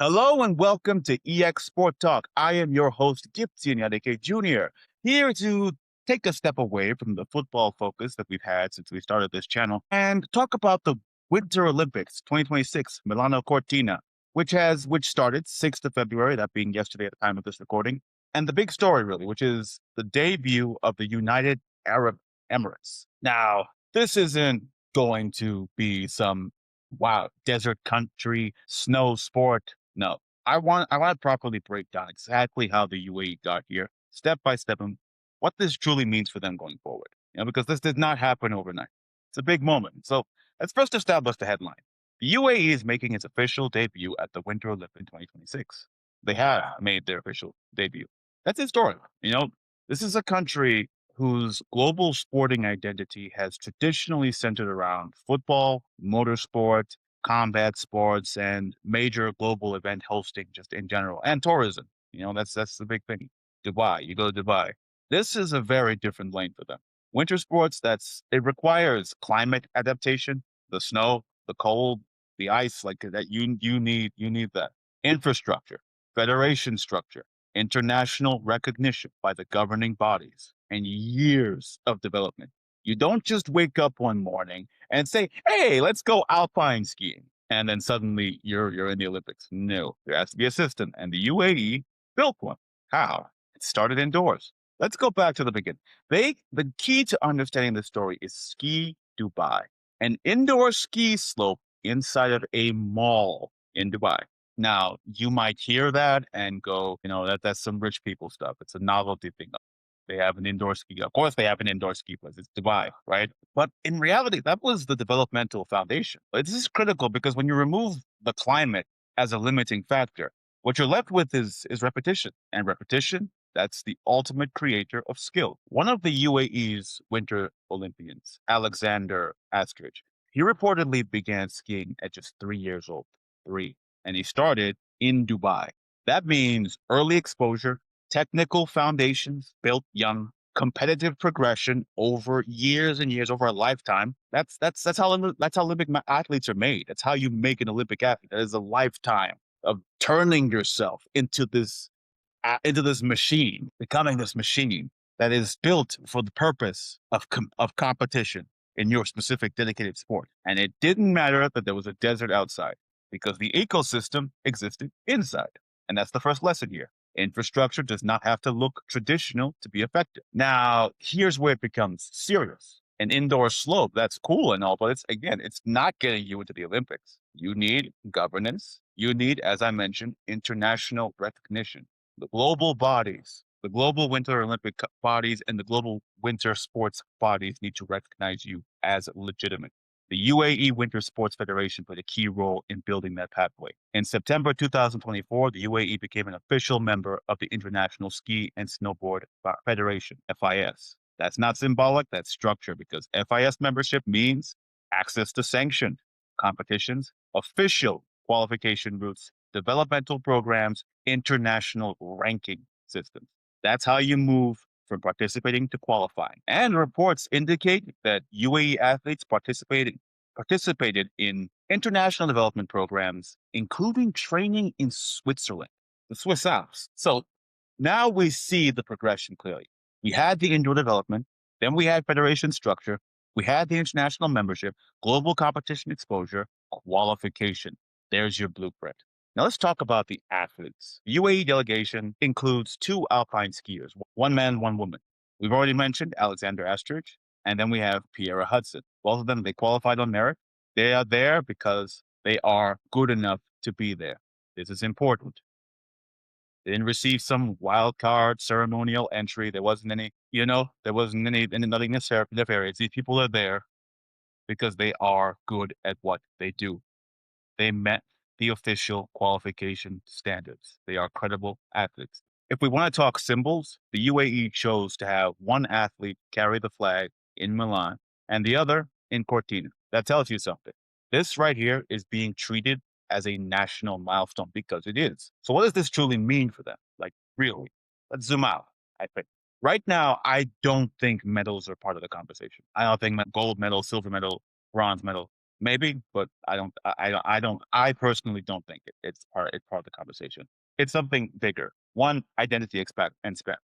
Hello and welcome to EEXSport Talk. I am your host, C Enyadike Jr., here to take a step away from the football focus that we've had since we started this channel and talk about the Winter Olympics 2026 Milano Cortina, which started 6th of February, that being yesterday at the time of this recording, and the big story really, which is the debut of the United Arab Emirates. Now, this isn't going to be some wow desert country snow sport. No, I want to properly break down exactly how the UAE got here, step by step, and what this truly means for them going forward. Because this did not happen overnight. It's a big moment. So let's first establish the headline. The UAE is making its official debut at the Winter Olympics in 2026. They have made their official debut. That's historic. This is a country whose global sporting identity has traditionally centered around football, motorsport, combat sports, and major global event hosting just in general, and tourism. That's the big thing. Dubai, you go to Dubai. This is a very different lane for them. Winter sports, it requires climate adaptation, the snow, the cold, the ice, like that you need that. Infrastructure, federation structure, international recognition by the governing bodies, and years of development. You don't just wake up one morning and say, "Hey, let's go alpine skiing," and then suddenly you're in the Olympics. No, there has to be a system, and the UAE built one. How? It started indoors. Let's go back to the beginning. The key to understanding the story is Ski Dubai, an indoor ski slope inside of a mall in Dubai. Now, you might hear that and go, that's some rich people stuff. It's a novelty thing. They have an indoor ski. Of course, they have an indoor ski place. It's Dubai, right? But in reality, that was the developmental foundation. This is critical because when you remove the climate as a limiting factor, what you're left with is repetition. And repetition, that's the ultimate creator of skill. One of the UAE's Winter Olympians, Alexander Astridge, he reportedly began skiing at just 3 years old. Three. And he started in Dubai. That means early exposure, technical foundations built young, competitive progression over years and years, over a lifetime. That's how Olympic athletes are made. That's how you make an Olympic athlete. That is a lifetime of turning yourself into this machine, becoming this machine that is built for the purpose of competition in your specific dedicated sport. And it didn't matter that there was a desert outside because the ecosystem existed inside. And that's the first lesson here. Infrastructure does not have to look traditional to be effective. Now, here's where it becomes serious. An indoor slope, that's cool and all, but it's not getting you into the Olympics. You need governance. You need, as I mentioned, international recognition. The global bodies, the global Winter Olympic bodies, and the global winter sports bodies need to recognize you as legitimate. The UAE Winter Sports Federation played a key role in building that pathway. In September 2024, the UAE became an official member of the International Ski and Snowboard Federation, FIS. That's not symbolic, that's structure, because FIS membership means access to sanctioned competitions, official qualification routes, developmental programs, international ranking systems. That's how you move from participating to qualifying. And reports indicate that UAE athletes participated in international development programs, including training in Switzerland, the Swiss Alps. So now we see the progression clearly. We had the indoor development, then we had federation structure, we had the international membership, global competition exposure, qualification. There's your blueprint. Now let's talk about the athletes. The UAE delegation includes two alpine skiers, one man, one woman. We've already mentioned Alexander Astridge, and then we have Pierre Hudson. Both of them, they qualified on merit. They are there because they are good enough to be there. This is important. They didn't receive some wild card ceremonial entry. There wasn't any, nothing nefarious. These people are there because they are good at what they do. They met the official qualification standards. They are credible athletes. If we want to talk symbols, the UAE chose to have one athlete carry the flag in Milan and the other in Cortina. That tells you something. This right here is being treated as a national milestone because it is. So what does this truly mean for them? Like, really? Let's zoom out. I think right now, I don't think medals are part of the conversation. I don't think gold medal, silver medal, bronze medal Maybe, but I personally don't think it's part of the conversation. It's something bigger. One, identity expect and spec.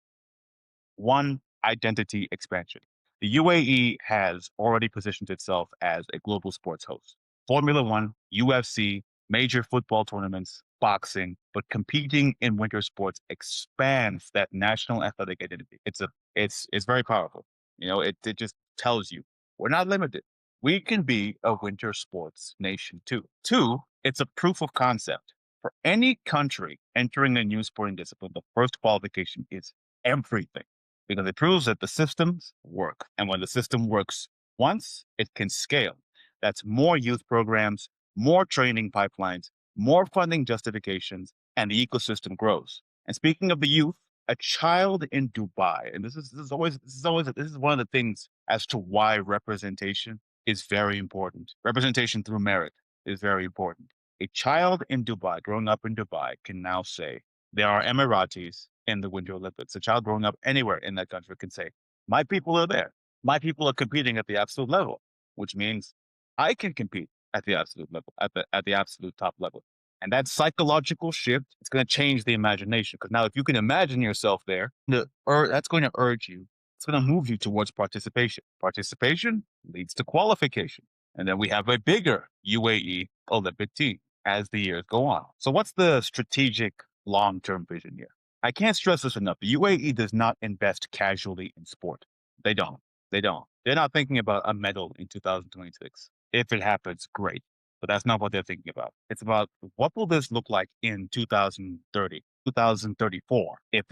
One, identity expansion. The UAE has already positioned itself as a global sports host. Formula One, UFC, major football tournaments, boxing, but competing in winter sports expands that national athletic identity. It's very powerful. It just tells you we're not limited. We can be a winter sports nation too. Two, it's a proof of concept. For any country entering a new sporting discipline, the first qualification is everything because it proves that the systems work. And when the system works once, it can scale. That's more youth programs, more training pipelines, more funding justifications, and the ecosystem grows. And speaking of the youth, a child in Dubai, and this is one of the things as to why representation is very important. Representation through merit is very important. A child in Dubai, growing up in Dubai, can now say, there are Emiratis in the Winter Olympics. A child growing up anywhere in that country can say, my people are there. My people are competing at the absolute level, which means I can compete at the absolute level, at the absolute top level. And that psychological shift, it's going to change the imagination. Because now, if you can imagine yourself there, that's going to urge you. It's going to move you towards participation. Participation leads to qualification. And then we have a bigger UAE Olympic team as the years go on. So, what's the strategic long term vision here? I can't stress this enough. The UAE does not invest casually in sport. They don't. They don't. They're not thinking about a medal in 2026. If it happens, great. But that's not what they're thinking about. It's about what will this look like in 2030, 2034. If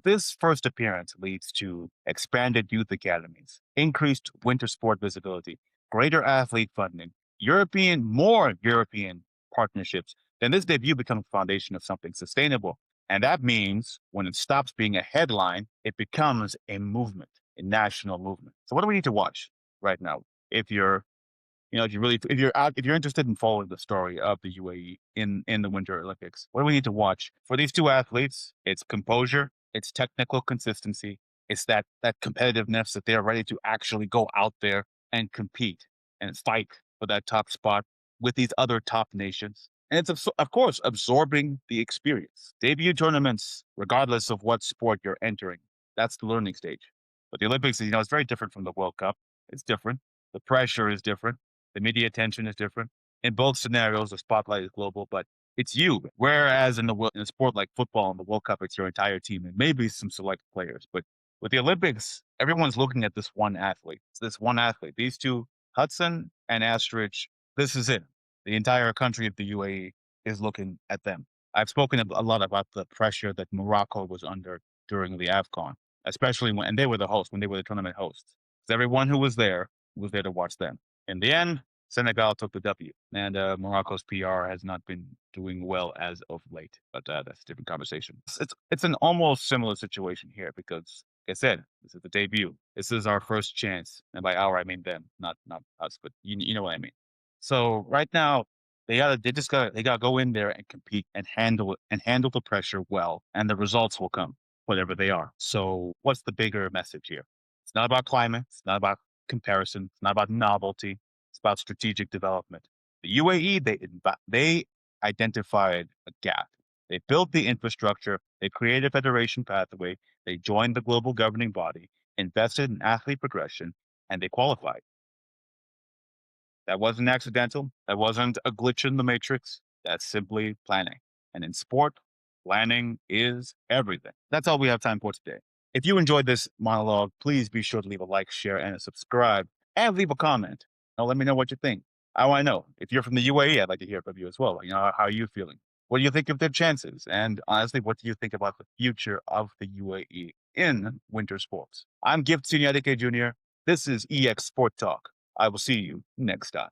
this first appearance leads to expanded youth academies, increased winter sport visibility, greater athlete funding, more European partnerships, then this debut becomes a foundation of something sustainable. And that means when it stops being a headline, it becomes a movement, a national movement. So what do we need to watch right now? If you're if you're interested in following the story of the UAE in the Winter Olympics, what do we need to watch for these two athletes? It's composure, it's technical consistency, it's that competitiveness that they're ready to actually go out there and compete and fight for that top spot with these other top nations. And it's of course absorbing the experience. Debut tournaments, regardless of what sport you're entering, that's the learning stage. But the Olympics, it's very different from the World Cup. It's different. The pressure is different. The media attention is different. In both scenarios, the spotlight is global, but it's you. Whereas in a sport like football in the World Cup, it's your entire team and maybe some select players. But with the Olympics, everyone's looking at this one athlete. It's this one athlete. These two, Hudson and Astridge, this is it. The entire country of the UAE is looking at them. I've spoken a lot about the pressure that Morocco was under during the AFCON, especially when and they were the hosts, when they were the tournament hosts. Everyone who was there to watch them. In the end, Senegal took the W, and Morocco's PR has not been doing well as of late. But that's a different conversation. It's an almost similar situation here because, like I said, this is the debut. This is our first chance, and by our I mean them, not us, but you know what I mean. So right now, they gotta go in there and compete and handle it and handle the pressure well, and the results will come, whatever they are. So what's the bigger message here? It's not about climate. It's not about comparison. It's not about novelty. It's about strategic development. The UAE, they identified a gap. They built the infrastructure. They created a federation pathway. They joined the global governing body, invested in athlete progression, and they qualified. That wasn't accidental. That wasn't a glitch in the matrix. That's simply planning. And in sport, planning is everything. That's all we have time for today. If you enjoyed this monologue, please be sure to leave a like, share, and a subscribe, and leave a comment. Now, let me know what you think. I want to know. If you're from the UAE, I'd like to hear from you as well. How are you feeling? What do you think of their chances? And honestly, what do you think about the future of the UAE in winter sports? I'm C Enyadike Jr. This is EX Sport Talk. I will see you next time.